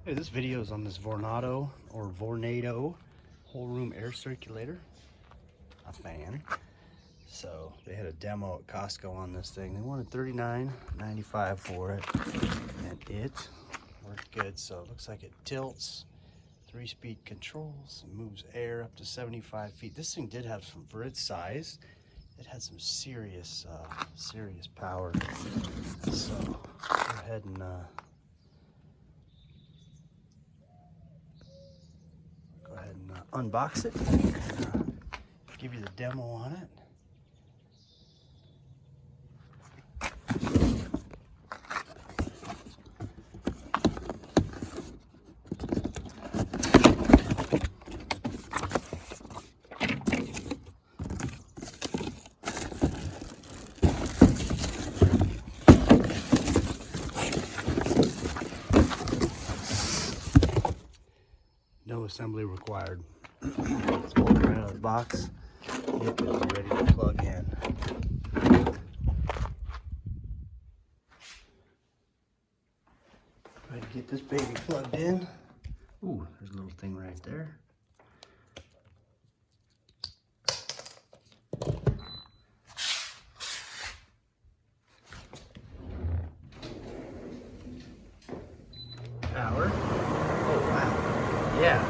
Hey, this video is on this Vornado or Vornado whole room air circulator, a fan. So they had a demo at Costco on this thing. They wanted $39.95 for it, and it worked good. So it looks like it tilts, 3-speed controls, and moves air up to 75 feet. This thing did have some, for its size, it had some serious power. So go ahead and unbox it, give you the demo on it. No assembly required. Let's pull it right out of the box. It is ready to plug in. Try to get this baby plugged in. Ooh, there's a little thing right there. Power. Oh wow. Yeah.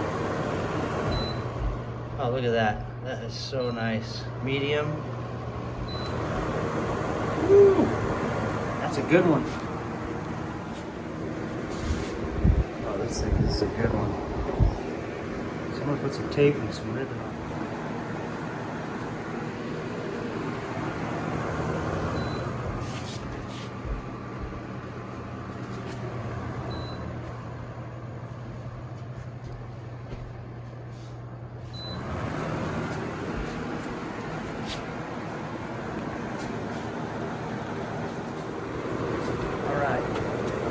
Oh, look at that. That is so nice. Medium. Woo! That's a good one. Oh, this thing is a good one. Someone put some tape and some ribbon on it.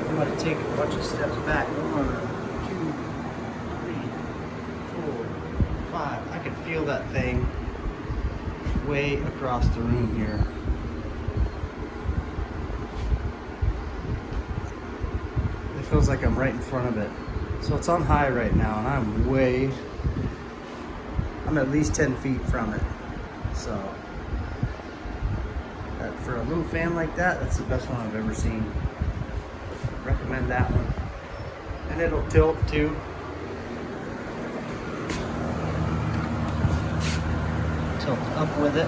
I'm going to take a bunch of steps back. 1, 2, 3, 4, 5. I can feel that thing way across the room here. It feels like I'm right in front of it. So it's on high right now, and I'm at least 10 feet from it. So for a little fan like that, that's the best one I've ever seen. Recommend that one. And it'll tilt too. Tilt up with it.